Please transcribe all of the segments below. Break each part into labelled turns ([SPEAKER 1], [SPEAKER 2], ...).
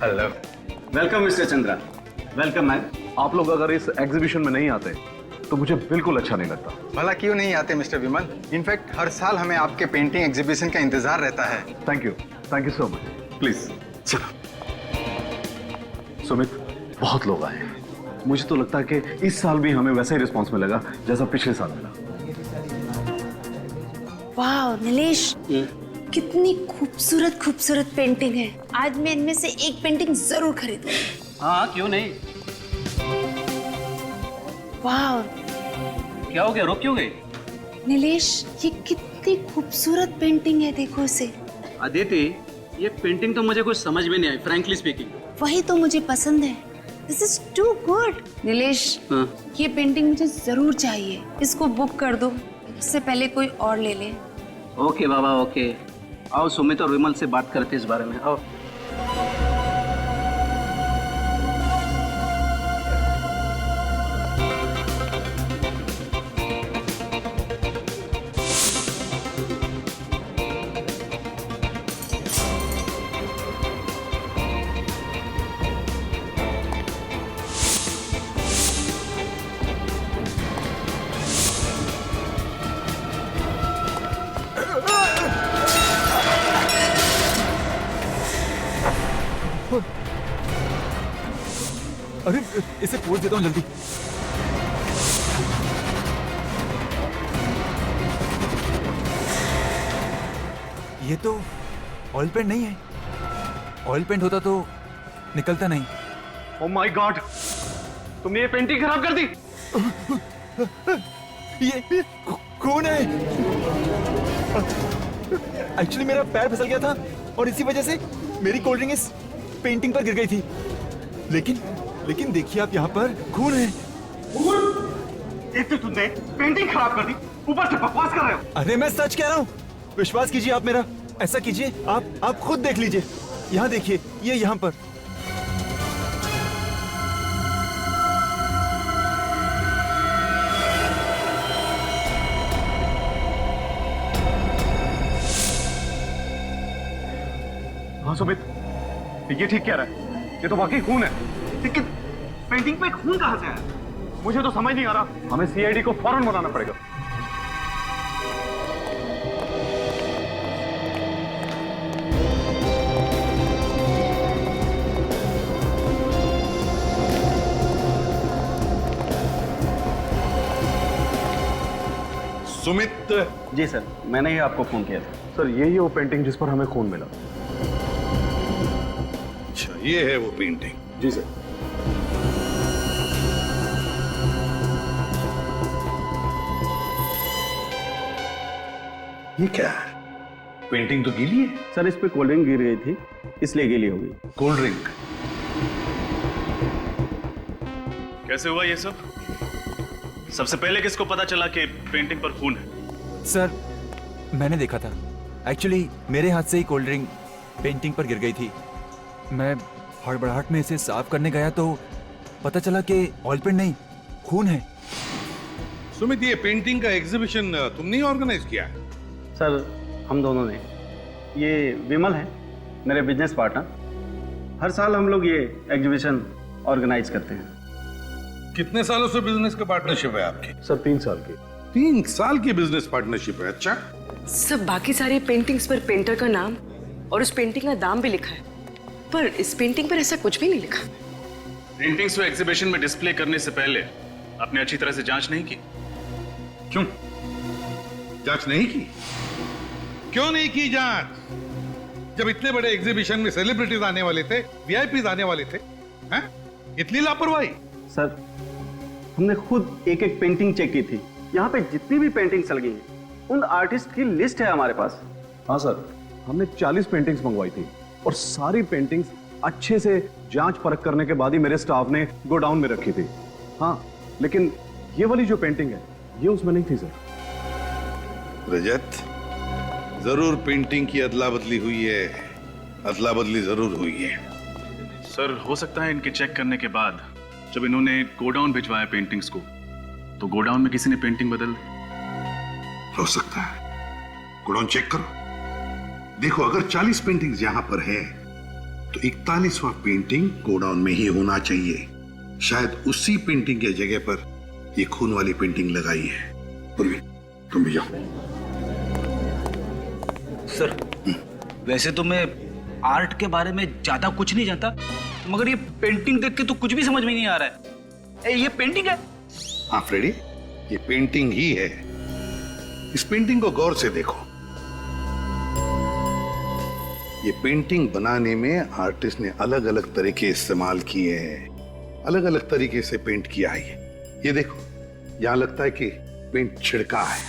[SPEAKER 1] Hello, welcome mister Chandra. Welcome ma'am.
[SPEAKER 2] आप लोग अगर इस एग्जीबिशन में नहीं आते तो मुझे बिल्कुल अच्छा नहीं लगता।
[SPEAKER 3] भला क्यों नहीं आते मिस्टर विमल? इनफैक्ट हर साल हमें आपके पेंटिंग एग्जीबिशन का इंतजार रहता है।
[SPEAKER 2] Thank you so much. Please
[SPEAKER 1] चलो।
[SPEAKER 2] सुमित, बहुत लोग आए हैं। मुझे तो लगता है कि इस साल भी हमें वैसा ही रिस्पॉन्स मिलेगा जैसा पिछले साल मिला।
[SPEAKER 4] वाह नीलेश, कितनी खूबसूरत खूबसूरत पेंटिंग है। आज मैं इनमें से एक पेंटिंग जरूर खरीदूंगी।
[SPEAKER 1] हाँ, क्यों नहीं।
[SPEAKER 4] वाह
[SPEAKER 1] क्या हो गया, रुक क्यों गई?
[SPEAKER 4] नीलेश, ये कितनी खूबसूरत पेंटिंग है, देखो इसे।
[SPEAKER 5] अदिति, ये पेंटिंग तो मुझे कुछ समझ में नहीं आई, फ्रैंकली स्पीकिंग।
[SPEAKER 4] वही तो मुझे पसंद है। This is too good. Nilesh, ये पेंटिंग मुझे जरूर चाहिए। इसको बुक कर दो, इससे पहले कोई और ले ले।
[SPEAKER 5] ओके बाबा, ओके। आओ सुमित और विमल से बात करते इस बारे में। आओ।
[SPEAKER 6] अरे इसे पोज देता हूँ जल्दी। ये तो ऑयल पेंट नहीं है। ऑयल पेंट होता तो निकलता नहीं।
[SPEAKER 2] ओह माय गॉड, तुमने ये पेंटिंग खराब कर दी।
[SPEAKER 6] ये कौन है? एक्चुअली मेरा पैर फिसल गया था और इसी वजह से मेरी कोल्ड ड्रिंक इस पेंटिंग पर गिर गई थी। लेकिन देखिए आप, यहाँ पर खून है।
[SPEAKER 2] एक तो तुमने पेंटिंग खराब कर दी, ऊपर से बकवास कर रहे हो।
[SPEAKER 6] अरे मैं सच कह रहा हूँ, विश्वास कीजिए आप मेरा। ऐसा कीजिए, आप खुद देख लीजिए। यहाँ देखिए, ये यहाँ पर।
[SPEAKER 2] हाँ सुमित, ये ठीक कह रहा है। ये तो वाकई खून है।
[SPEAKER 1] लेकिन पेंटिंग पे खून कहाँ से आया?
[SPEAKER 2] मुझे तो समझ नहीं आ रहा। हमें सीआईडी को फौरन बुलाना पड़ेगा।
[SPEAKER 7] सुमित।
[SPEAKER 5] जी सर, मैंने ही आपको फोन किया था।
[SPEAKER 2] सर, यही है वो पेंटिंग जिस पर हमें खून मिला।
[SPEAKER 7] अच्छा, ये है वो पेंटिंग।
[SPEAKER 2] जी सर।
[SPEAKER 7] ये क्या है? पेंटिंग तो गीली है।
[SPEAKER 5] सर, इस पे कोल्ड ड्रिंक गिर गई थी, इसलिए गीली हो गई।
[SPEAKER 7] Cold drink?
[SPEAKER 8] कैसे हुआ ये सब? सबसे पहले किसको पता चला कि पेंटिंग पर खून है?
[SPEAKER 6] सर, मैंने देखा था। एक्चुअली मेरे हाथ से ही कोल्ड ड्रिंक पेंटिंग पर गिर गई थी। मैं हड़बड़ाहट में इसे साफ करने गया तो पता चला कि ऑयल पेंट नहीं, खून है।
[SPEAKER 7] सुमित, ये पेंटिंग का एग्जीबिशन तुमने ही ऑर्गेनाइज किया है?
[SPEAKER 5] सर, हम दोनों ने। ये विमल है, मेरे बिजनेस पार्टनर। हर साल हम लोग ये एग्जीबिशन ऑर्गेनाइज करते हैं।
[SPEAKER 7] कितने सालों से बिजनेस का पार्टनरशिप है आपकी?
[SPEAKER 2] सर 3 साल की।
[SPEAKER 7] 3 साल की बिजनेस पार्टनरशिप है। अच्छा।
[SPEAKER 9] सब बाकी सारी पेंटिंग्स पर पेंटर का नाम और उस पेंटिंग का दाम भी लिखा है, पर इस पेंटिंग पर ऐसा कुछ भी नहीं लिखा।
[SPEAKER 8] पेंटिंग्स को एग्जीबिशन में डिस्प्ले करने से पहले आपने अच्छी तरह से जांच नहीं की?
[SPEAKER 7] क्यों जांच नहीं की? क्यों नहीं की जांच? जब इतने बड़े एग्जीबिशन में सेलिब्रिटीज आने वाले थे, वीआईपी आने वाले थे, हैं? इतनी लापरवाही?
[SPEAKER 5] सर, हमने खुद एक एक पेंटिंग चेक की थी। यहाँ पे जितनी भी पेंटिंग्स लगी हैं, उन आर्टिस्ट की लिस्ट है हमारे पास।
[SPEAKER 2] हाँ सर, हमने 40 पेंटिंग्स मंगवाई थी और सारी पेंटिंग्स अच्छे से जांच परख करने के बाद ही मेरे स्टाफ ने गोडाउन में रखी थी। हाँ, लेकिन ये वाली जो पेंटिंग है, ये उसमें नहीं थी सर।
[SPEAKER 7] रजत, जरूर पेंटिंग की अदला बदली हुई है। अदला बदली जरूर हुई है।
[SPEAKER 8] सर, हो सकता है इनके चेक करने के बाद जब इन्होंने गोडाउन भिजवाया पेंटिंग्स को, तो गोडाउन में किसी ने पेंटिंग बदल दी।
[SPEAKER 7] हो सकता है। गोडाउन चेक करो, देखो अगर 40 पेंटिंग्स यहां पर है तो 41वां पेंटिंग गोडाउन में ही होना चाहिए। शायद उसी पेंटिंग के जगह पर ये खून वाली पेंटिंग लगाई है। पूर्वी, तुम भी जाओ।
[SPEAKER 1] सर, वैसे तो मैं आर्ट के बारे में ज्यादा कुछ नहीं जानता, मगर ये पेंटिंग देख के तो कुछ भी समझ में नहीं आ रहा है। ये पेंटिंग है?
[SPEAKER 7] हाँ फ्रेडी, ये पेंटिंग ही है। इस पेंटिंग को गौर से देखो। ये पेंटिंग बनाने में आर्टिस्ट ने अलग अलग तरीके इस्तेमाल किए हैं, अलग अलग तरीके से पेंट किया है। ये देखो, यहां लगता है कि पेंट छिड़का है,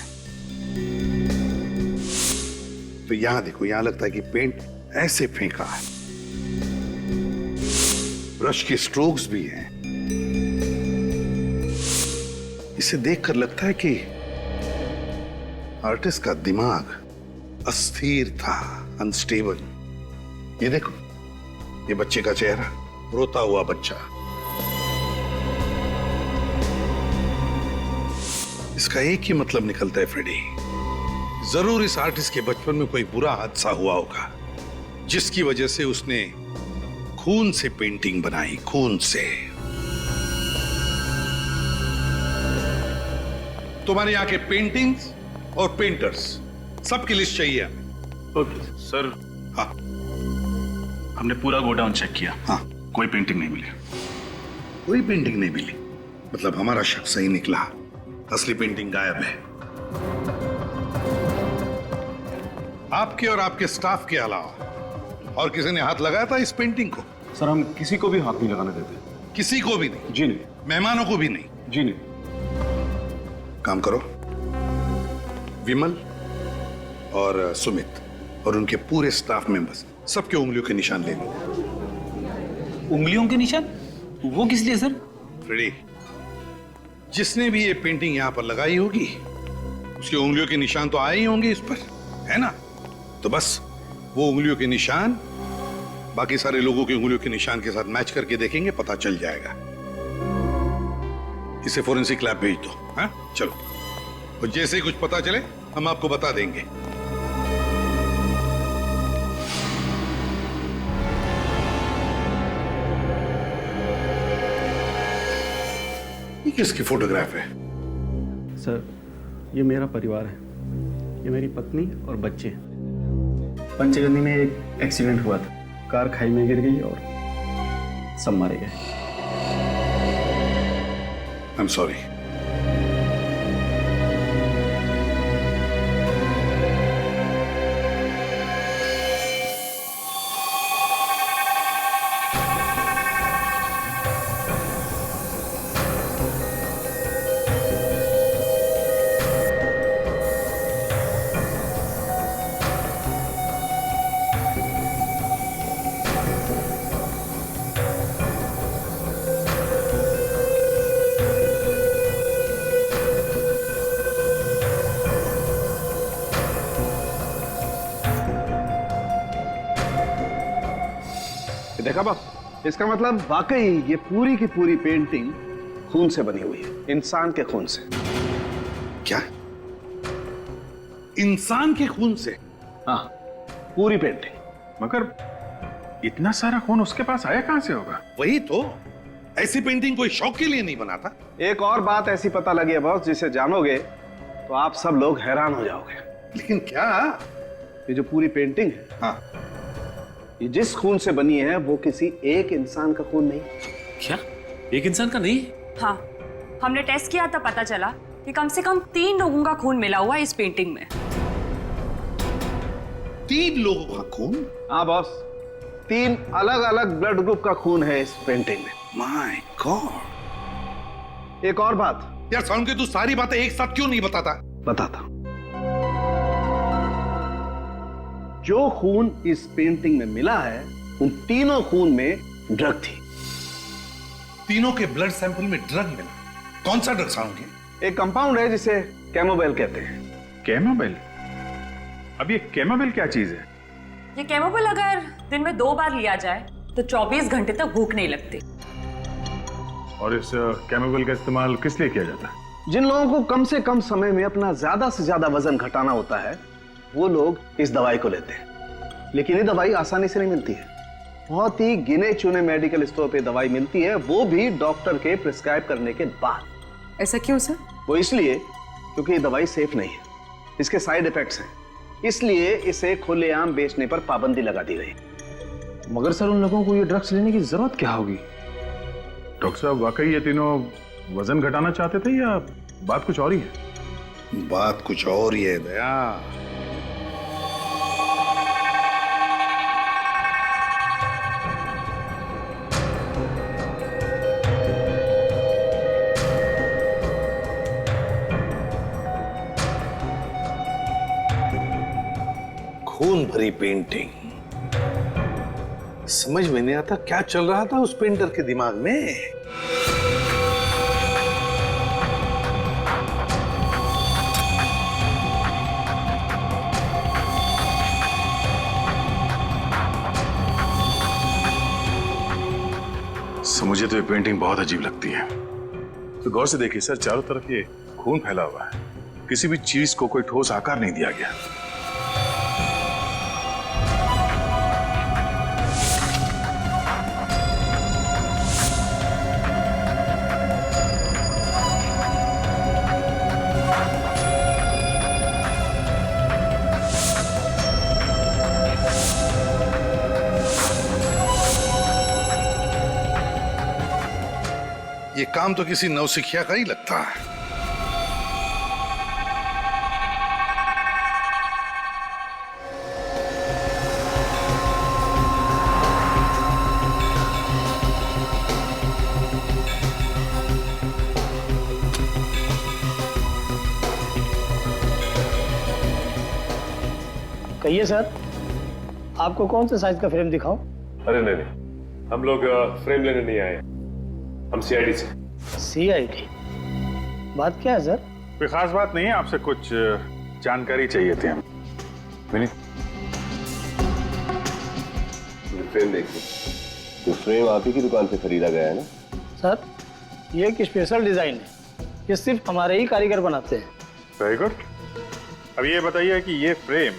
[SPEAKER 7] तो यहां देखो, यहां लगता है कि पेंट ऐसे फेंका है। ब्रश के स्ट्रोक्स भी हैं। इसे देखकर लगता है कि आर्टिस्ट का दिमाग अस्थिर था, अनस्टेबल। ये देखो, ये बच्चे का चेहरा, रोता हुआ बच्चा। इसका एक ही मतलब निकलता है फ्रेडी, जरूर इस आर्टिस्ट के बचपन में कोई बुरा हादसा हुआ होगा, जिसकी वजह से उसने खून से पेंटिंग बनाई, खून से। तुम्हारे यहाँ के पेंटिंग्स और पेंटर्स सबकी लिस्ट चाहिए हमें।
[SPEAKER 8] Okay sir.
[SPEAKER 7] हाँ,
[SPEAKER 8] हमने पूरा गोडाउन चेक किया।
[SPEAKER 7] हाँ,
[SPEAKER 8] कोई पेंटिंग नहीं मिली।
[SPEAKER 7] कोई पेंटिंग नहीं मिली? मतलब हमारा शक सही निकला, असली पेंटिंग गायब है। आपके और आपके स्टाफ के अलावा और किसी ने हाथ लगाया था इस पेंटिंग को?
[SPEAKER 2] सर, हम किसी को भी हाथ नहीं लगाने देते।
[SPEAKER 7] किसी को भी नहीं?
[SPEAKER 2] जी नहीं।
[SPEAKER 7] मेहमानों को भी नहीं?
[SPEAKER 2] जी नहीं।
[SPEAKER 7] काम करो, विमल और सुमित और उनके पूरे स्टाफ मेंबर्स सबके उंगलियों के निशान ले लो।
[SPEAKER 1] उंगलियों के निशान? वो किस लिए सर?
[SPEAKER 7] फ्रेडी, जिसने भी ये पेंटिंग यहां पर लगाई होगी, उसकी उंगलियों के निशान तो आए ही होंगे इस पर, है ना? तो बस वो उंगलियों के निशान बाकी सारे लोगों की उंगलियों के निशान के साथ मैच करके देखेंगे, पता चल जाएगा। इसे फोरेंसिक लैब भेज दो। हाँ, चलो। और जैसे ही कुछ पता चले हम आपको बता देंगे। ये किसकी फोटोग्राफ है?
[SPEAKER 5] सर, ये मेरा परिवार है। ये मेरी पत्नी और बच्चे। पंचगंदी में एक एक्सीडेंट हुआ था, कार खाई में गिर गई और सब मारे गए।
[SPEAKER 7] I am sorry.
[SPEAKER 2] देखा बस, इसका मतलब वाकई ये पूरी की पूरी पेंटिंग खून से बनी हुई है, इंसान के खून से।
[SPEAKER 7] क्या? इंसान के खून से?
[SPEAKER 2] हाँ, पूरी पेंटिंग।
[SPEAKER 3] मगर इतना सारा खून उसके पास आया कहां से होगा?
[SPEAKER 7] वही तो, ऐसी पेंटिंग कोई शौक के लिए नहीं बनाता।
[SPEAKER 2] एक और बात ऐसी पता लगी है बॉस, जिसे जानोगे तो आप सब लोग हैरान हो जाओगे।
[SPEAKER 7] लेकिन क्या?
[SPEAKER 2] ये जो पूरी पेंटिंग है,
[SPEAKER 7] हाँ,
[SPEAKER 2] ये जिस खून से बनी है वो किसी एक इंसान का खून नहीं।
[SPEAKER 10] क्या? एक इंसान का नहीं?
[SPEAKER 9] हाँ, हमने टेस्ट किया था, पता चला कि कम से कम 3 लोगों का खून मिला हुआ है इस पेंटिंग में।
[SPEAKER 7] 3 लोगों का खून?
[SPEAKER 2] हाँ बॉस, 3 अलग अलग ब्लड ग्रुप का खून है इस पेंटिंग में।
[SPEAKER 7] My God.
[SPEAKER 2] एक और बात
[SPEAKER 7] यार साउंड के, तू सारी बातें एक साथ क्यों नहीं बताता?
[SPEAKER 2] बताता। जो खून इस पेंटिंग में मिला है, उन तीनों खून में ड्रग थी।
[SPEAKER 7] तीनों के ब्लड सैंपल में ड्रग मिला? कौन सा ड्रग साउंड के?
[SPEAKER 2] एक कंपाउंड है जिसे कैमोबेल कहते हैं।
[SPEAKER 3] कैमोबेल? अब ये कैमोबेल क्या चीज है?
[SPEAKER 9] ये कैमोबेल अगर दिन में 2 बार लिया जाए तो 24 घंटे तक भूख नहीं लगती।
[SPEAKER 3] और इस कैमोबेल का इस्तेमाल किस लिए किया जाता है?
[SPEAKER 2] जिन लोगों को कम से कम समय में अपना ज्यादा से ज्यादा वजन घटाना होता है, वो लोग इस दवाई को लेते हैं। लेकिन ये दवाई आसानी से नहीं मिलती है। बहुत ही गिने चुने मेडिकल स्टोर पे दवाई मिलती है, वो भी डॉक्टर के प्रिस्क्राइब करने के बाद।
[SPEAKER 9] ऐसा क्यों सर?
[SPEAKER 2] वो इसलिए क्योंकि ये दवाई सेफ नहीं है, इसके साइड इफेक्ट्स हैं, इसलिए इसे खुलेआम बेचने पर पाबंदी लगा दी गई।
[SPEAKER 11] मगर सर उन लोगों को ये ड्रग्स लेने की जरूरत क्या होगी?
[SPEAKER 7] डॉक्टर साहब वाकई ये तीनों वजन घटाना चाहते थे या बात कुछ और ही है?
[SPEAKER 12] बात कुछ और ही है दया। खून भरी पेंटिंग, समझ में नहीं आता क्या चल रहा था उस पेंटर के दिमाग में।
[SPEAKER 7] मुझे तो ये पेंटिंग बहुत अजीब लगती है। तो गौर से देखिए सर, चारों तरफ ये खून फैला हुआ है, किसी भी चीज को कोई ठोस आकार नहीं दिया गया।
[SPEAKER 12] ये काम तो किसी नौसिखिया का ही लगता है।
[SPEAKER 11] कहिए सर, आपको कौन से साइज का फ्रेम दिखाऊं?
[SPEAKER 13] अरे नहीं, हम लोग फ्रेम लेने नहीं आए, हम सीआईडी से।
[SPEAKER 11] सीआईडी? बात क्या है सर?
[SPEAKER 7] कोई खास बात नहीं है, आपसे कुछ जानकारी चाहिए थी हम।
[SPEAKER 13] फ्रेम देखिए, तो फ्रेम आप ही की दुकान से खरीदा गया है ना?
[SPEAKER 11] सर, ये एक स्पेशल डिजाइन है, ये सिर्फ हमारे ही कारीगर बनाते हैं।
[SPEAKER 7] Very good. अब ये बताइए कि ये फ्रेम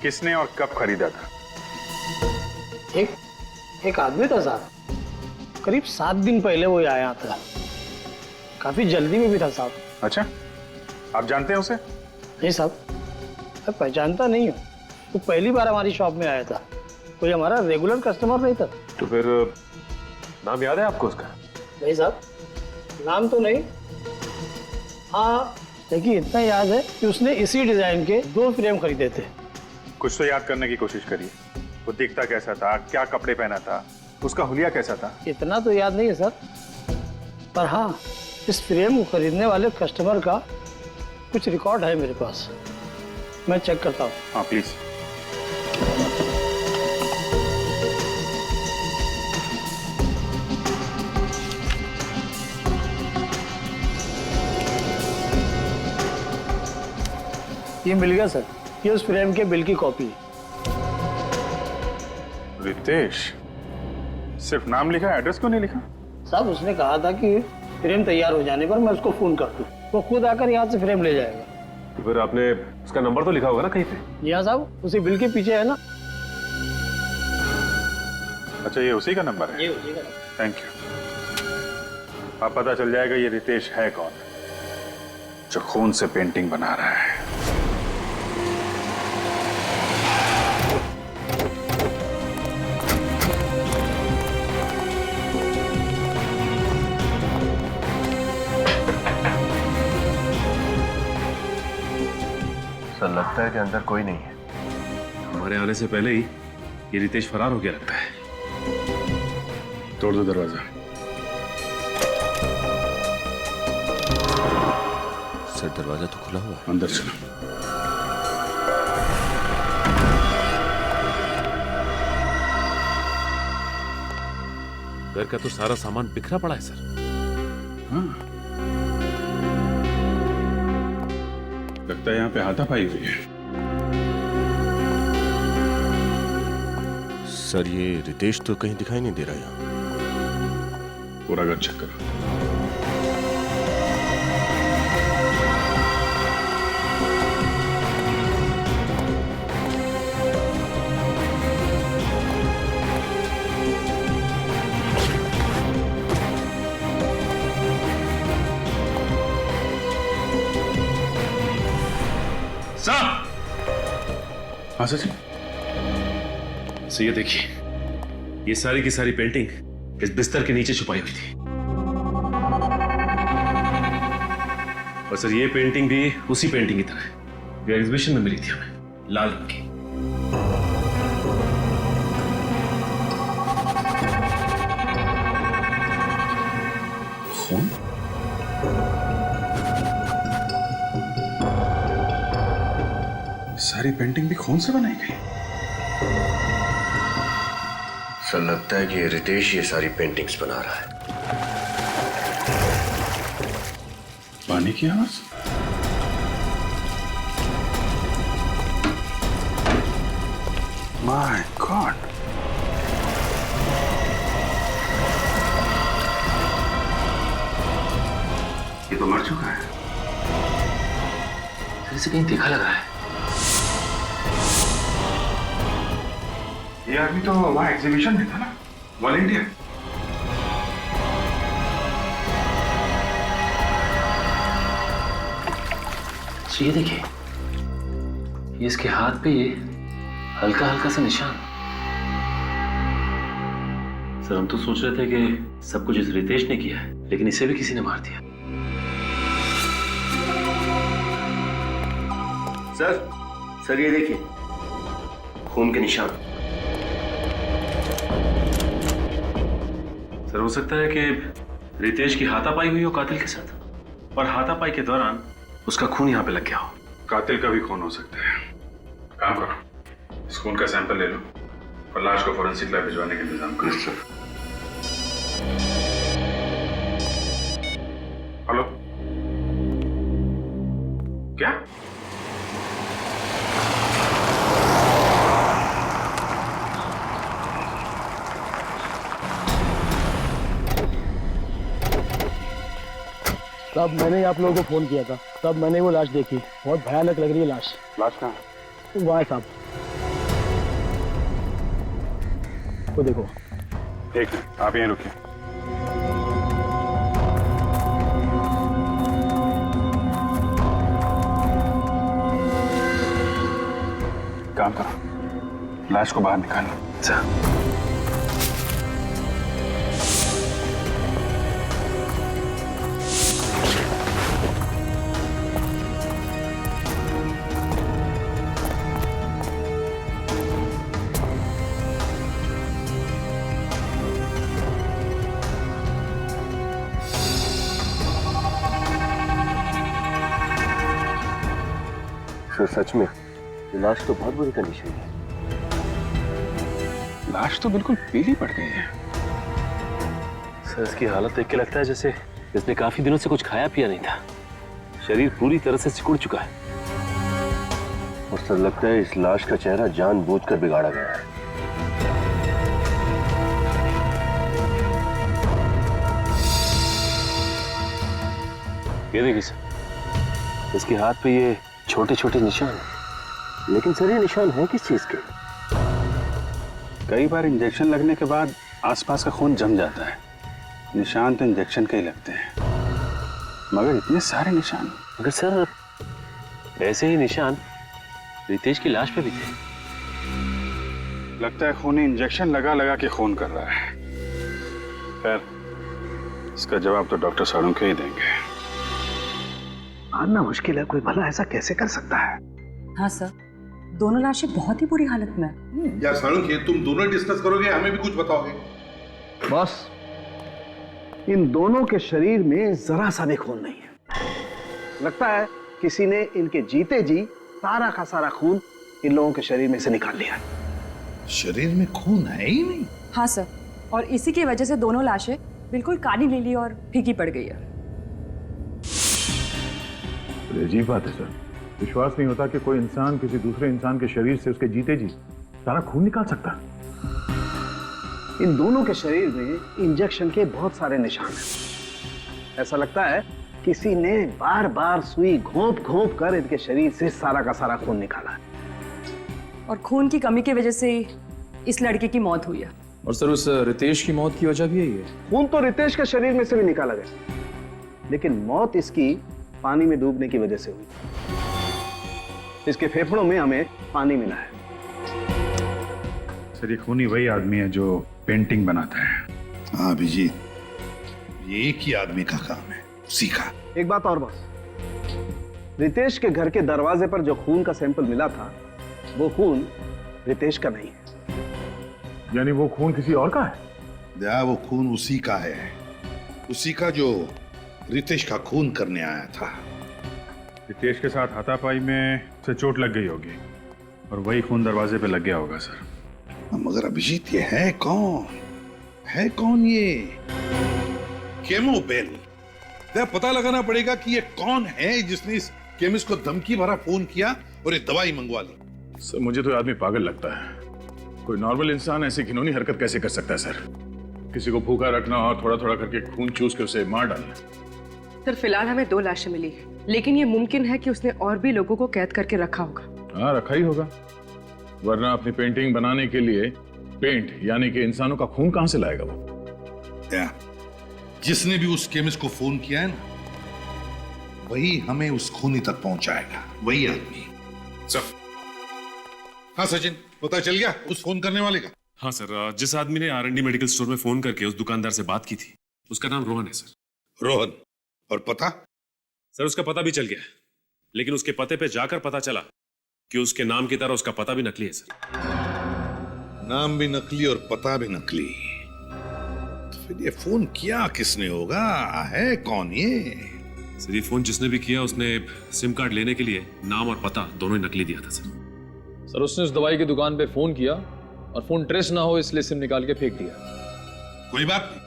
[SPEAKER 7] किसने और कब खरीदा था?
[SPEAKER 11] एक आदमी था साहब, करीब 7 दिन पहले वो आया था, काफी जल्दी में भी था साहब।
[SPEAKER 7] अच्छा, आप जानते हैं उसे?
[SPEAKER 11] नहीं साहब, मैं पहचानता नहीं हूँ, वो पहली बार हमारी शॉप में आया था, कोई हमारा रेगुलर कस्टमर नहीं था।
[SPEAKER 13] तो फिर नाम याद है आपको उसका?
[SPEAKER 11] नहीं साहब, नाम तो नहीं। हाँ, देखिए इतना याद है कि उसने इसी डिजाइन के 2 फ्रेम खरीदे थे।
[SPEAKER 7] कुछ तो याद करने की कोशिश करिए। वो दिखता कैसा था, क्या कपड़े पहना था, उसका हुलिया कैसा था?
[SPEAKER 11] इतना तो याद नहीं है सर, पर हाँ, इस फ्रेम को खरीदने वाले कस्टमर का कुछ रिकॉर्ड है मेरे पास, मैं चेक करता हूँ।
[SPEAKER 7] हाँ प्लीज।
[SPEAKER 11] ये मिल गया सर, ये उस फ्रेम के बिल की कॉपी है।
[SPEAKER 7] रितेश, सिर्फ नाम लिखा है, एड्रेस क्यों नहीं लिखा?
[SPEAKER 11] साहब उसने कहा था कि फ्रेम तैयार हो जाने पर मैं उसको फोन कर दूं, वो खुद आकर यहाँ से फ्रेम ले जाएगा।
[SPEAKER 13] तो फिर आपने उसका नंबर तो लिखा होगा ना कहीं पे?
[SPEAKER 11] जी हाँ साहब, उसी बिल के पीछे है ना।
[SPEAKER 7] अच्छा, ये उसी का नंबर है?
[SPEAKER 11] ये उसी का।
[SPEAKER 7] Thank you. अब पता चल जाएगा ये रितेश है कौन, जो खून से पेंटिंग बना रहा है।
[SPEAKER 13] लगता है कि अंदर कोई नहीं है।
[SPEAKER 10] हमारे आने से पहले ही ये रितेश फरार हो गया लगता है।
[SPEAKER 7] तोड़ दो दरवाजा।
[SPEAKER 10] सर, दरवाजा तो खुला हुआ है।
[SPEAKER 7] अंदर चलो।
[SPEAKER 10] घर का तो सारा सामान बिखरा पड़ा है सर।
[SPEAKER 7] हाँ, लगता है यहाँ पे हाथापाई हुई है।
[SPEAKER 10] सर, ये रितेश तो कहीं दिखाई नहीं दे रहा यहाँ।
[SPEAKER 7] पूरा घर चेक करो। हाँ सचिन।
[SPEAKER 13] सो ये देखिए, ये सारी की सारी पेंटिंग इस बिस्तर के नीचे छुपाई हुई थी। और सर ये पेंटिंग भी उसी पेंटिंग की तरह है जो एग्जीबिशन में मिली थी हमें, लाल रंग की।
[SPEAKER 7] खून? सारी पेंटिंग भी खून से बनाई गई।
[SPEAKER 10] सर लगता है कि रितेश ये सारी पेंटिंग्स बना रहा है।
[SPEAKER 7] पानी की आवाज? My God. ये तो मर चुका है।
[SPEAKER 10] इसे कहीं देखा लगा है।
[SPEAKER 7] ये आदमी तो वहां एग्जीबिशन में था ना, वॉलंटियर।
[SPEAKER 10] ये देखिए, ये इसके हाथ पे ये हल्का हल्का सा निशान। सर हम तो सोच रहे थे कि सब कुछ इस रितेश ने किया है, लेकिन इसे भी किसी ने मार दिया। सर ये देखिए, खून के निशान।
[SPEAKER 13] सर हो सकता है कि रितेश की हाथापाई हुई हो कातिल के साथ, और हाथापाई के दौरान उसका खून यहाँ पे लग गया हो।
[SPEAKER 7] कातिल का भी खून हो सकता है। काम करो, इस खून का सैंपल ले लो और लाश को फॉरेंसिक लैब भिजवाने का इंतजाम करो। हेलो, क्या?
[SPEAKER 11] तब मैंने आप लोगों को फोन किया था, तब मैंने वो लाश देखी। बहुत भयानक लग रही है लाश।
[SPEAKER 7] लाश कहाँ?
[SPEAKER 11] वहाँ है साहब, वो देखो।
[SPEAKER 7] एक मिनट, आप यहीं रुकिए। काम करो, लाश को बाहर निकालो।
[SPEAKER 10] सर सच में ये लाश तो बहुत बुरी कंडीशन है।
[SPEAKER 7] लाश तो बिल्कुल पीली पड़ गई है।
[SPEAKER 10] सर इसकी हालत देख के लगता है जैसे इसने काफी दिनों से कुछ खाया पिया नहीं था। शरीर पूरी तरह से सिकुड़ चुका है। और सर लगता है इस लाश का चेहरा जानबूझकर बिगाड़ा गया है। ये देखिए सर, इसके हाथ पे ये छोटे छोटे निशान, लेकिन सर ये निशान है किस चीज के?
[SPEAKER 7] कई बार इंजेक्शन लगने के बाद आसपास का खून जम जाता है। निशान तो इंजेक्शन के ही लगते हैं, मगर इतने सारे निशान।
[SPEAKER 10] मगर सर ऐसे ही निशान रितेश की लाश पे भी थे।
[SPEAKER 7] लगता है खूनी इंजेक्शन लगा लगा के खून कर रहा है। खैर, इसका जवाब तो डॉक्टर साळुंखे ही देंगे।
[SPEAKER 2] मानना मुश्किल है, कोई भला ऐसा कैसे कर सकता है?
[SPEAKER 9] हाँ सर, दोनों लाशें बहुत ही बुरी हालत में हैं।
[SPEAKER 12] यार साळुंखे, तुम दोनों डिस्कस करोगे, हमें भी कुछ बताओगे?
[SPEAKER 2] बॉस, इन दोनों के शरीर में जरा सा भी खून नहीं है। लगता है किसी ने इनके जीते जी सारा का सारा खून इन लोगों के शरीर में से निकाल लिया।
[SPEAKER 12] शरीर में खून है ही नहीं।
[SPEAKER 9] हाँ सर, और इसी की वजह से दोनों लाशें बिल्कुल काली नीली और फीकी पड़ गई है।
[SPEAKER 14] अजीब बात है सर, विश्वास नहीं होता कि कोई इंसान किसी दूसरे इंसान के शरीर से उसके जीते जी सारा खून निकाल सकता है।
[SPEAKER 2] इन दोनों के शरीर में इंजेक्शन के बहुत सारे निशान हैं। ऐसा लगता है किसी ने बार बार सुई घोंप घोंप कर इनके शरीर से सारा का सारा खून निकाला है।
[SPEAKER 9] और खून की कमी की वजह से इस लड़के की मौत हुई है।
[SPEAKER 6] और सर उस रितेश की मौत की वजह भी यही है।
[SPEAKER 2] खून तो रितेश के शरीर में से भी निकाला गया, लेकिन मौत इसकी पानी में डूबने की वजह से हुई। इसके फेफड़ों में हमें पानी मिला है।
[SPEAKER 7] सर ये खूनी वही आदमी है जो पेंटिंग बनाता है।
[SPEAKER 12] हाँ अभिजीत, ये एक ही आदमी का काम है, उसी का।
[SPEAKER 2] एक बात और बॉस, रितेश के घर के दरवाजे पर जो खून का सैंपल मिला था वो खून रितेश का नहीं है।
[SPEAKER 14] यानी वो खून किसी और का है?
[SPEAKER 12] दया, वो खून उसी का है, उसी का जो रितेश का खून करने आया था।
[SPEAKER 7] रितेश के साथ हाथापाई में से चोट लग गई होगी और वही खून दरवाजे पे लग गया होगा सर।
[SPEAKER 12] मगर अभिजीत ये है कौन? है कौन ये? केमोबेल। दया, पता लगाना पड़ेगा कि ये कौन है जिसने इस केमिस्ट को धमकी भरा फोन किया और ये दवाई मंगवा ली।
[SPEAKER 14] सर मुझे तो आदमी पागल लगता है। कोई नॉर्मल इंसान ऐसी घिनौनी हरकत कैसे कर सकता है सर? किसी को भूखा रखना और थोड़ा थोड़ा करके खून चूस के उसे मार डालना।
[SPEAKER 9] सर फिलहाल हमें 2 लाशें मिली, लेकिन ये मुमकिन है कि उसने और भी लोगों को कैद करके रखा होगा।
[SPEAKER 14] हाँ, रखा ही होगा, वरना अपनी पेंटिंग बनाने के लिए पेंट यानी कि इंसानों का खून कहां से लाएगा वो?
[SPEAKER 12] दया, जिसने भी उस केमिस्ट को फोन किया है ना, वही हमें उस खूनी तक पहुंचाएगा, वही आदमी। सर। हाँ सचिन, पता चल गया उस फोन करने वाले का?
[SPEAKER 13] हाँ सर, जिस आदमी ने R&D मेडिकल स्टोर में फोन करके उस दुकानदार से बात की थी, उसका नाम रोहन है सर।
[SPEAKER 12] रोहन? और पता?
[SPEAKER 13] सर उसका पता भी चल गया, लेकिन उसके पते पे जाकर पता चला कि उसके नाम की तरह उसका पता भी नकली है सर।
[SPEAKER 12] नाम भी नकली और पता भी नकली, तो फिर ये फोन किया किसने होगा? है कौन ये?
[SPEAKER 13] सर ये फोन जिसने भी किया उसने सिम कार्ड लेने के लिए नाम और पता दोनों ही नकली दिया था सर।
[SPEAKER 15] सर उसने उस दवाई की दुकान पे फोन किया और फोन ट्रेस ना हो इसलिए सिम निकाल के फेंक दिया।
[SPEAKER 12] कोई बात नहीं,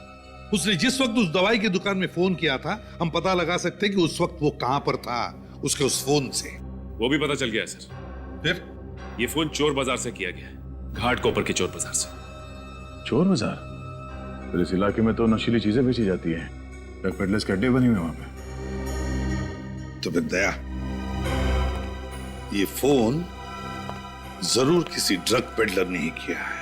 [SPEAKER 12] उसने जिस वक्त उस दवाई की दुकान में फोन किया था, हम पता लगा सकते हैं कि उस वक्त वो कहां पर था उसके उस फोन से।
[SPEAKER 13] वो भी पता चल गया है सर।
[SPEAKER 12] फिर
[SPEAKER 13] ये फोन चोर बाजार से किया गया है, घाट कोपर के चोर बाजार से।
[SPEAKER 14] चोर बाजार? फिर इस इलाके में तो नशीली चीजें बेची जाती है, ड्रग पेडलर्स के अड्डे बने हुए वहां पे।
[SPEAKER 12] तो फिर दया, ये फोन जरूर किसी ड्रग पेडलर ने ही किया है।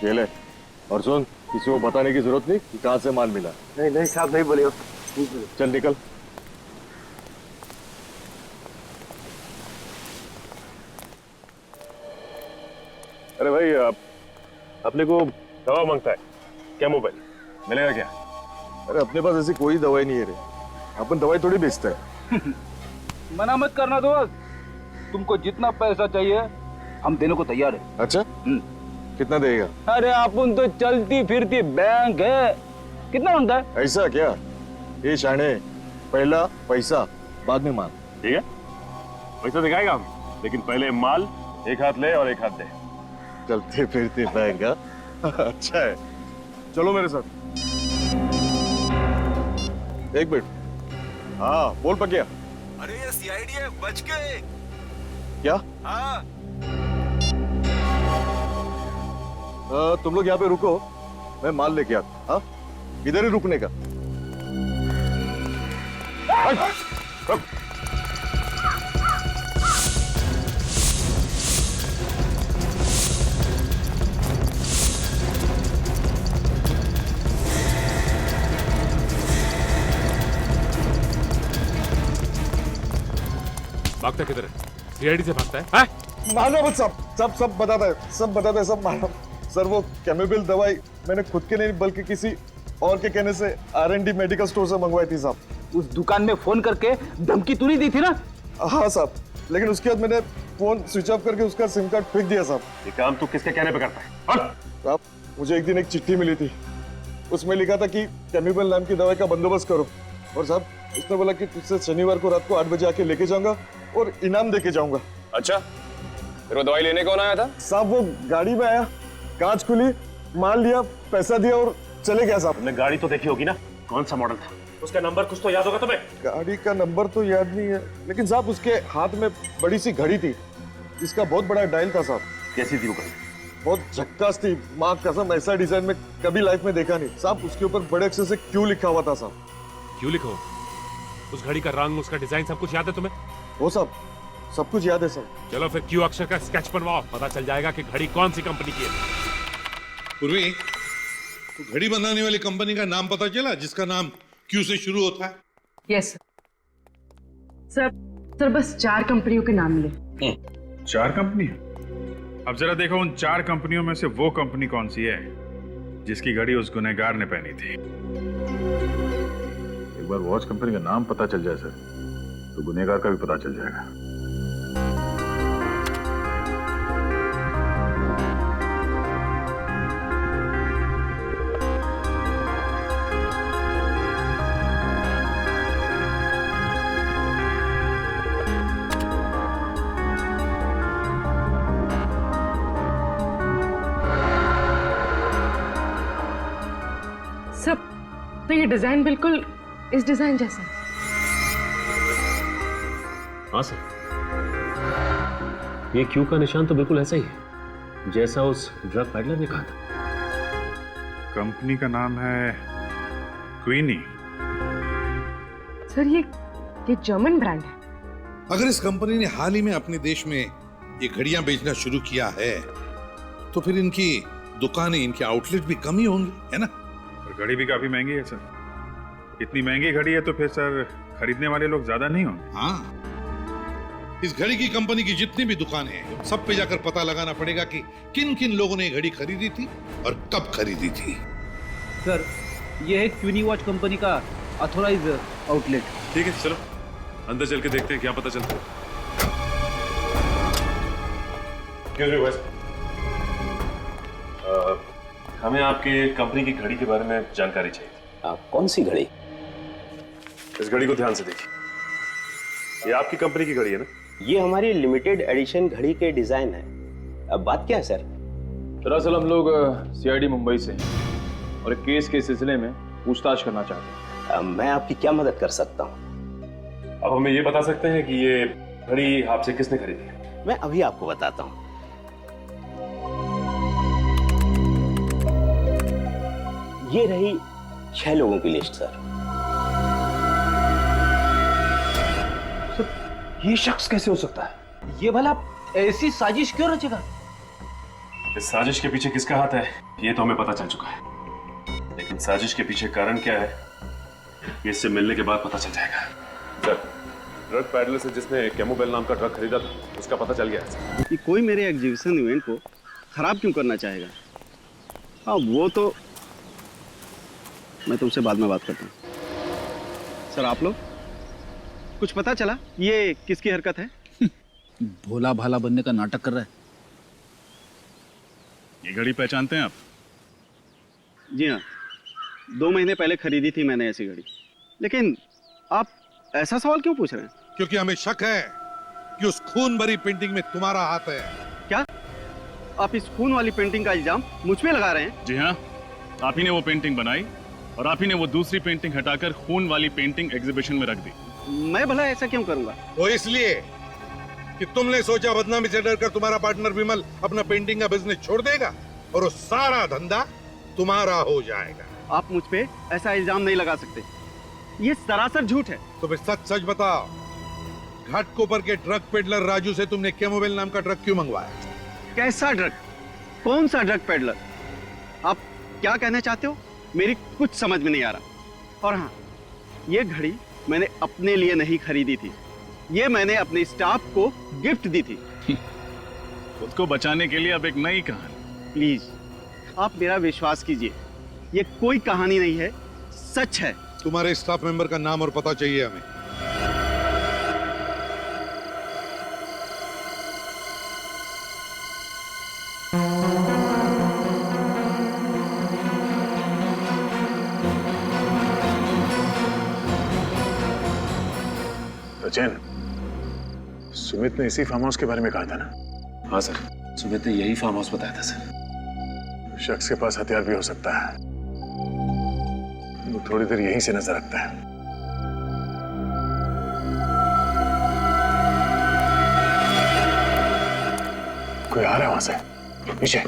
[SPEAKER 2] ये ले, और सुन, किसी को बताने की जरूरत नहीं कि कहां से माल मिला।
[SPEAKER 11] नहीं नहीं साहब, नहीं बोलिए।
[SPEAKER 2] चल निकल।
[SPEAKER 10] अरे भाई, अपने को दवा मांगता है, केमोबेल मिलेगा क्या?
[SPEAKER 2] अरे अपने पास ऐसी कोई दवाई नहीं है रे, अपन दवाई थोड़ी बेचते हैं।
[SPEAKER 1] मना मत करना दोस्त, तुमको जितना पैसा चाहिए हम देने को तैयार है।
[SPEAKER 2] अच्छा, कितना देगा?
[SPEAKER 1] अरे अपन तो चलती फिरती बैंक है, कितना मांगता है?
[SPEAKER 2] ऐसा क्या? ये शाने, पहला पैसा बाद में माल।
[SPEAKER 10] ठीक है, पैसा दिखाएगा हम, लेकिन पहले माल एक हाथ ले और एक हाथ दे।
[SPEAKER 2] चलते फिरते बैंक? अच्छा है, चलो मेरे साथ। एक मिनट। हाँ बोल पकिया।
[SPEAKER 6] अरे ये सीआईडी है, बच गए।
[SPEAKER 2] क्या?
[SPEAKER 6] हाँ।
[SPEAKER 2] तुम लोग यहाँ पे रुको, मैं माल लेके आता। हाँ, इधर ही रुकने का।
[SPEAKER 13] भागता किधर है? सीआईडी से भागता है?
[SPEAKER 2] मानो मत, सब बताता है, सब मानो। सर वो केमोबेल दवाई मैंने खुद के नहीं बल्कि किसी और के कहने से R&D मेडिकल स्टोर से मंगवाई थी साहब।
[SPEAKER 1] उस दुकान में फोन करके धमकी तूने दी थी ना?
[SPEAKER 2] हाँ साहब, लेकिन उसके बाद मैंने फोन स्विच ऑफ करके उसका सिम कार्ड फेंक दिया साहब।
[SPEAKER 10] ये काम तू किसके कहने पे करता है?
[SPEAKER 2] साहब मुझे एक दिन एक चिट्ठी मिली थी, उसमें लिखा था कि केमोबेल नाम की दवाई का बंदोबस्त करो, और साहब उसने बोला कि तुझसे शनिवार को रात को 8 बजे आके लेके जाऊंगा और इनाम देके जाऊंगा।
[SPEAKER 15] अच्छा, फिर वो दवाई लेने कौन आया था?
[SPEAKER 2] साहब वो गाड़ी में आया, कांच खुली, माल लिया, पैसा दिया और
[SPEAKER 10] चले गया साहब। तुमने गाड़ी तो देखी होगी ना, कौन सा मॉडल था? उसका नंबर कुछ तो याद होगा तुम्हें?
[SPEAKER 16] गाड़ी का नंबर तो याद नहीं है, लेकिन साहब उसके हाथ में बड़ी सी घड़ी थी जिसका बहुत बड़ा डायल था साहब।
[SPEAKER 10] कैसी थी वो घड़ी?
[SPEAKER 16] बहुत झक्कास थी, माँ कसम ऐसा डिजाइन में कभी लाइफ में देखा नहीं साहब। उसके ऊपर बड़े अक्षर से क्यू लिखा हुआ था साहब।
[SPEAKER 17] क्यों लिखो? उस घड़ी का रंग, उसका डिजाइन सब कुछ याद है तुम्हें?
[SPEAKER 16] वो सब कुछ याद है सर।
[SPEAKER 17] चलो फिर क्यू अक्षर का स्केच बनवाओ, पता चल जाएगा कि घड़ी कौन सी कंपनी की है।
[SPEAKER 12] पूर्वी, तो घड़ी बनाने वाली कंपनी का नाम पता चला जिसका नाम क्यू से शुरू होता है?
[SPEAKER 9] यस सर, बस 4 कंपनियों के नाम मिले।
[SPEAKER 14] 4 कंपनी? अब जरा देखो उन 4 कंपनियों में से वो कंपनी कौन सी है जिसकी घड़ी उस गुनहगार ने पहनी थी। एक बार वॉच कंपनी का नाम पता चल जाए सर, तो गुनहगार का भी पता चल जाएगा।
[SPEAKER 9] तो ये डिजाइन बिल्कुल इस डिजाइन जैसा है।
[SPEAKER 10] हाँ सर, ये क्यू का निशान तो बिल्कुल ऐसा ही है जैसा उस ड्रग पैडलर ने कहा था।
[SPEAKER 14] कंपनी का नाम है क्वीनी।
[SPEAKER 9] सर ये जर्मन ब्रांड है।
[SPEAKER 12] अगर इस कंपनी ने हाल ही में अपने देश में ये घड़ियां बेचना शुरू किया है तो फिर इनकी दुकानें, इनके आउटलेट भी कम ही होंगे, है ना?
[SPEAKER 14] और घड़ी भी काफी महंगी है सर। इतनी महंगी घड़ी है तो फिर सर खरीदने वाले लोग ज्यादा नहीं होंगे।
[SPEAKER 12] हाँ, इस घड़ी की कंपनी की जितनी भी दुकानें हैं सब पे जाकर पता लगाना पड़ेगा कि किन किन लोगों ने ये घड़ी खरीदी थी और कब खरीदी थी।
[SPEAKER 1] सर, ये है क्वीनी वॉच कंपनी का ऑथोराइज आउटलेट।
[SPEAKER 13] ठीक है, चलो अंदर चल के देखते हैं क्या पता चलता है। हमें आपके कंपनी की घड़ी के बारे में जानकारी चाहिए।
[SPEAKER 10] कौन सी घड़ी?
[SPEAKER 13] इस घड़ी को ध्यान से देखिए। ये आपकी कंपनी की घड़ी है ना?
[SPEAKER 10] ये हमारी लिमिटेड एडिशन घड़ी के डिजाइन है। अब बात क्या है सर?
[SPEAKER 15] दरअसल हम लोग सीआईडी मुंबई से हैं और एक केस के सिलसिले में पूछताछ करना चाहते हैं।
[SPEAKER 10] मैं आपकी क्या मदद कर सकता हूँ?
[SPEAKER 13] अब हमें ये बता सकते हैं कि ये घड़ी आपसे किसने खरीदी है?
[SPEAKER 10] मैं अभी आपको बताता हूँ। ये रही 6 लोगों की लिस्ट सर।
[SPEAKER 15] ये शख्स कैसे हो सकता है?
[SPEAKER 1] ये भला ऐसी साजिश क्यों रचेगा?
[SPEAKER 13] इस साजिश के पीछे किसका हाथ है ये तो हमें पता चल चुका है, लेकिन साजिश के पीछे कारण क्या है ये इससे मिलने के बाद पता चल जाएगा। सर, ड्रग पैडलर से जिसने कैमोबेल नाम का ड्रग खरीदा था उसका पता चल गया है
[SPEAKER 5] कि कोई मेरे एग्जीबिशन इवेंट को खराब क्यों करना चाहेगा। हाँ, वो तो मैं तुमसे बाद में बात करता हूँ। सर, आप लोग कुछ पता चला ये किसकी हरकत है?
[SPEAKER 1] भोला भाला बनने का नाटक कर रहा है।
[SPEAKER 14] ये घड़ी पहचानते हैं आप?
[SPEAKER 5] जी हाँ, 2 महीने पहले खरीदी थी मैंने ऐसी घड़ी। लेकिन आप ऐसा सवाल क्यों पूछ रहे हैं?
[SPEAKER 12] क्योंकि हमें शक है कि उस खून भरी पेंटिंग में तुम्हारा हाथ है।
[SPEAKER 5] क्या आप इस खून वाली पेंटिंग का इल्जाम मुझ पे लगा रहे हैं?
[SPEAKER 8] जी हाँ, आप ही ने वो पेंटिंग बनाई और आप ही ने वो दूसरी पेंटिंग हटाकर खून वाली पेंटिंग एग्जीबिशन में रख दी।
[SPEAKER 5] मैं भला ऐसा क्यों करूंगा?
[SPEAKER 12] वो इसलिए कि तुमने सोचा बदनामी से डरकर तुम्हारा पार्टनर विमल अपना पेंटिंग का बिजनेस छोड़ देगा और वो सारा धंधा तुम्हारा हो जाएगा।
[SPEAKER 5] आप मुझ पे ऐसा इल्जाम नहीं लगा सकते, ये सरासर झूठ है।
[SPEAKER 12] तो फिर सच सच बताओ, घाटकोपर के ड्रग पेडलर राजू से तुमने कैमोबेल नाम का ड्रग क्यों मंगवाया?
[SPEAKER 5] कैसा ड्रग? कौन सा ड्रग पेडलर? आप क्या कहना चाहते हो? मेरी कुछ समझ में नहीं आ रहा। और हाँ, ये घड़ी मैंने अपने लिए नहीं खरीदी थी, ये मैंने अपने स्टाफ को गिफ्ट दी थी।
[SPEAKER 8] खुद को बचाने के लिए अब एक नई कहानी।
[SPEAKER 5] प्लीज आप मेरा विश्वास कीजिए, ये कोई कहानी नहीं है, सच है।
[SPEAKER 12] तुम्हारे स्टाफ मेंबर का नाम और पता चाहिए हमें।
[SPEAKER 14] सचिन, सुमित ने इसी फार्म हाउस के बारे में कहा था ना?
[SPEAKER 13] हाँ सर, सुमित ने यही फार्म हाउस बताया था सर।
[SPEAKER 14] शख्स के पास हथियार भी हो सकता है। थोड़ी देर यहीं से नजर रखता है। कोई आ रहा है वहां से, पीछे।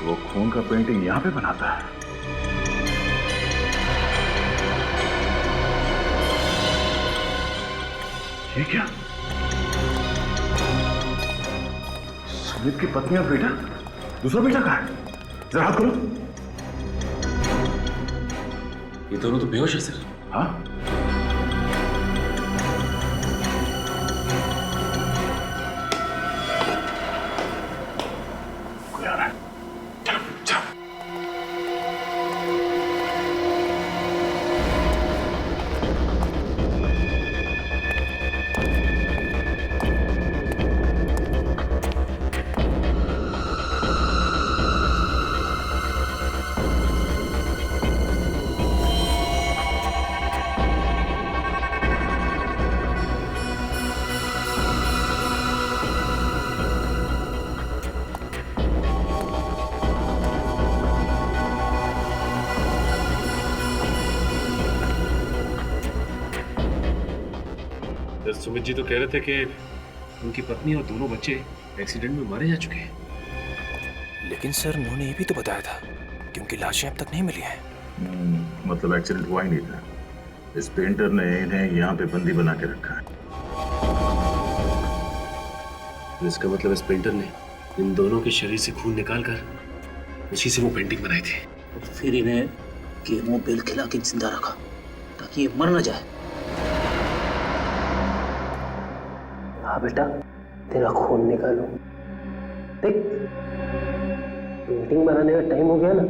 [SPEAKER 14] वो खून का पेंटिंग यहां पे बनाता है। ये क्या? सुमित की पत्नी और बेटा? दूसरा बेटा कहाँ है? जरा हाथ खोलो।
[SPEAKER 10] ये दोनों तो बेहोश है सर।
[SPEAKER 14] हाँ? कोई आ रहा है। चलो, चलो।
[SPEAKER 10] सुमित जी तो कह रहे थे कि उनकी पत्नी और दोनों बच्चे एक्सीडेंट में मारे जा चुके हैं।
[SPEAKER 6] लेकिन सर उन्होंने ये भी तो बताया था कि उनकी लाशें अब तक नहीं मिली हैं।
[SPEAKER 14] मतलब एक्सीडेंट हुआ ही नहीं था। इस पेंटर ने इन्हें यहाँ पे बंदी बना के रखा है।
[SPEAKER 10] इसका मतलब इस पेंटर ने इन दोनों के शरीर से खून निकाल कर उसी से वो पेंटिंग बनाई थी।
[SPEAKER 1] फिर इन्हें केमो बेल खिला के जिंदा रखा ताकि ये मर न जाए।
[SPEAKER 10] हाँ बेटा, तेरा खून निकालो। देख, पेंटिंग बनाने का टाइम हो गया ना।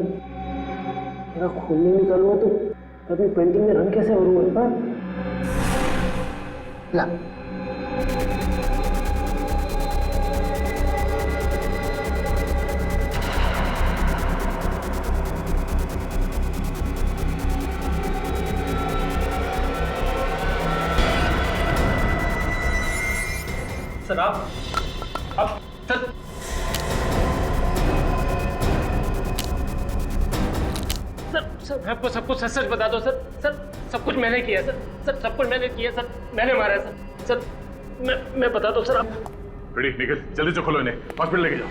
[SPEAKER 10] तेरा खून नहीं निकालूंगा तो अपनी पेंटिंग में रंग कैसे भरूंगा? ला।
[SPEAKER 11] सर आप सर सर आपको सब कुछ सच सच बता दो सर। सर सब कुछ मैंने किया सर। सर सब कुछ मैंने किया सर। मैंने मारा है सर। सर मैं बता दो सर आप।
[SPEAKER 14] रेडी निकल, जल्दी से खोलो इन्हें, हॉस्पिटल लेके जाओ।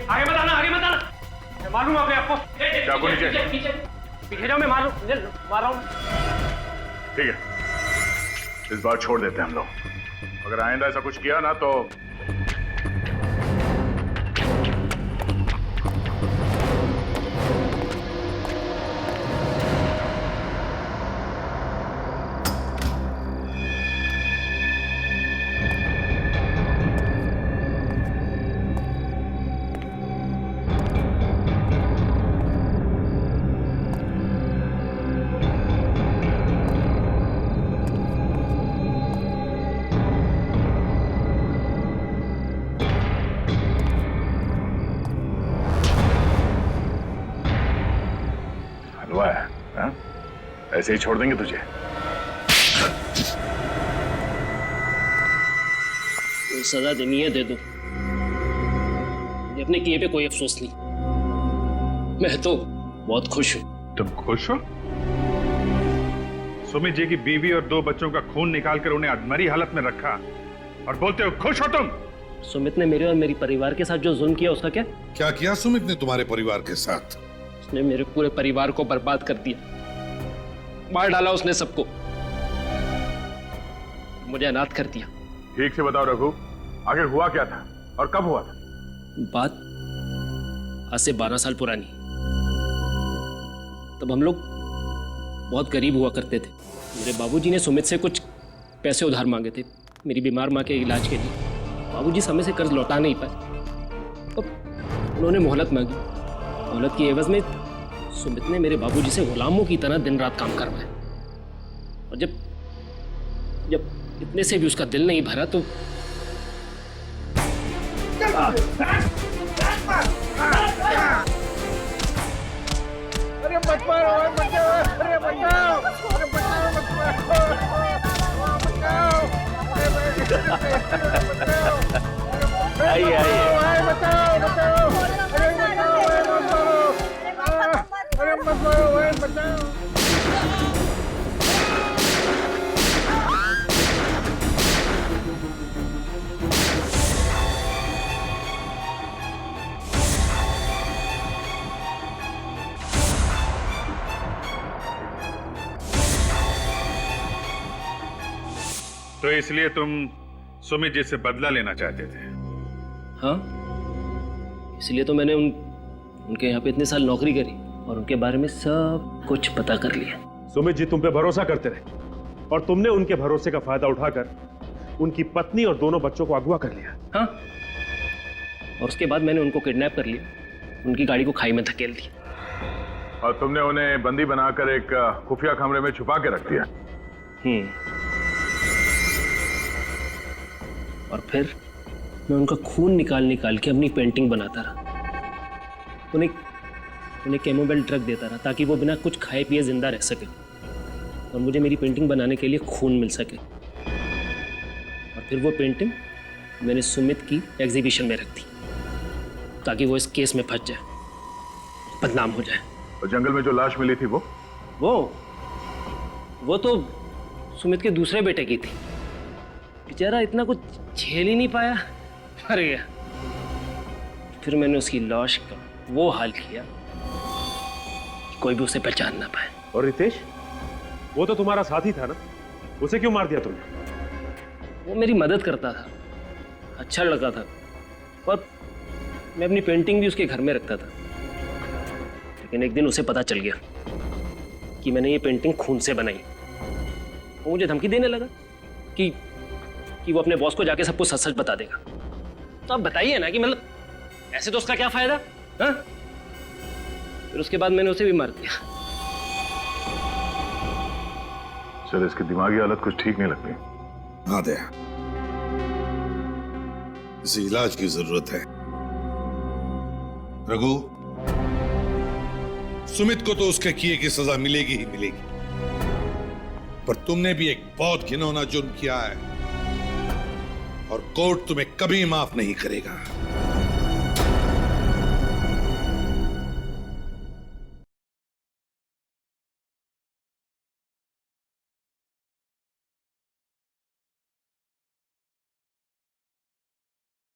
[SPEAKER 11] आगे मत आना, आगे मत आना। मैं मारूं अपने आपको।
[SPEAKER 14] चाकू नीचे।
[SPEAKER 11] पीछे जाओ, मैं मार रहा हूँ।
[SPEAKER 14] ठीक है, इस बार छोड़ देते हैं हम लोग। अगर आइंदा ऐसा कुछ किया ना तो ऐसे ही छोड़ देंगे तुझे?
[SPEAKER 11] तो सजा देनी है दे दो, अपने किए पे कोई अफसोस नहीं। मैं तो बहुत खुश हूँ।
[SPEAKER 14] तुम खुश हो? सुमित जी की बीवी और 2 बच्चों का खून निकालकर उन्हें अधमरी हालत में रखा और बोलते हो खुश हो तुम?
[SPEAKER 11] सुमित ने मेरे और मेरी परिवार के साथ जो जुल्म किया उसका क्या?
[SPEAKER 12] क्या किया सुमित ने तुम्हारे परिवार के साथ?
[SPEAKER 11] उसने मेरे पूरे परिवार को बर्बाद कर दिया, मार डाला उसने सबको, मुझे अनाथ कर दिया।
[SPEAKER 14] ठीक से बताओ रघु, आखिर हुआ क्या था और कब हुआ था?
[SPEAKER 11] बात आज से 12 साल पुरानी। तब हम लोग बहुत गरीब हुआ करते थे। मेरे बाबूजी ने सुमित से कुछ पैसे उधार मांगे थे मेरी बीमार माँ के इलाज के लिए। बाबूजी समय से कर्ज लौटा नहीं पाए, तो उन्होंने मोहलत मांगी। मोहलत की एवज में सुमित ने मेरे बाबूजी से गुलामों की तरह दिन रात काम करवाया, और जब जब इतने से भी उसका दिल नहीं भरा तो
[SPEAKER 16] अरे मत मारो, बचाओ, अरे बचाओ, अरे बचाओ,
[SPEAKER 10] आइए आइए।
[SPEAKER 16] बचाओ, बचाओ, अरे मत मारो, बचाओ।
[SPEAKER 14] तो इसलिए तुम सुमित जी से बदला लेना चाहते थे?
[SPEAKER 11] हाँ, इसलिए तो मैंने उनके यहाँ पे इतने साल नौकरी करी और उनके बारे में सब कुछ पता कर लिया।
[SPEAKER 17] सुमित जी तुम पे भरोसा करते रहे और तुमने उनके भरोसे का फायदा उठाकर उनकी पत्नी और दोनों बच्चों को अगवा कर लिया।
[SPEAKER 11] हाँ, और उसके बाद मैंने उनको किडनैप कर लिया, उनकी गाड़ी को खाई में धकेल दी।
[SPEAKER 14] और तुमने उन्हें बंदी बनाकर एक खुफिया कमरे में छुपा के रख दिया।
[SPEAKER 11] और फिर मैं उनका खून निकाल के अपनी पेंटिंग बनाता रहा। उन्हें केमोबेल ड्रग देता रहा ताकि वो बिना कुछ खाए पिए जिंदा रह सके और मुझे मेरी पेंटिंग बनाने के लिए खून मिल सके। और फिर वो पेंटिंग मैंने सुमित की एग्जीबिशन में रख दी ताकि वो इस केस में फंस जाए, बदनाम हो जाए।
[SPEAKER 14] और जंगल में जो लाश मिली थी
[SPEAKER 11] वो तो सुमित के दूसरे बेटे की थी। बेचारा इतना कुछ झेल ही नहीं पाया, मर गया। फिर मैंने उसकी लाश का वो हाल किया कि कोई भी उसे पहचान ना पाए।
[SPEAKER 17] और रितेश, वो तो तुम्हारा साथी था ना, उसे क्यों मार दिया तुमने?
[SPEAKER 11] वो मेरी मदद करता था, अच्छा लड़का था, और मैं अपनी पेंटिंग भी उसके घर में रखता था। लेकिन एक दिन उसे पता चल गया कि मैंने ये पेंटिंग खून से बनाई। वो मुझे धमकी देने लगा कि वो अपने बॉस को जाके सब कुछ सच बता देगा। तो आप बताइए ना कि मतलब ऐसे तो उसका क्या फायदा? हाँ? फिर उसके बाद मैंने उसे भी मार दिया।
[SPEAKER 14] सर, इसकी दिमागी हालत कुछ ठीक नहीं लगती।
[SPEAKER 12] हाँ दया, इसे इलाज की जरूरत है। रघु, सुमित को तो उसके किए की सजा मिलेगी ही मिलेगी, पर तुमने भी एक बहुत घिनौना जुर्म किया है और कोर्ट तुम्हें कभी माफ नहीं करेगा।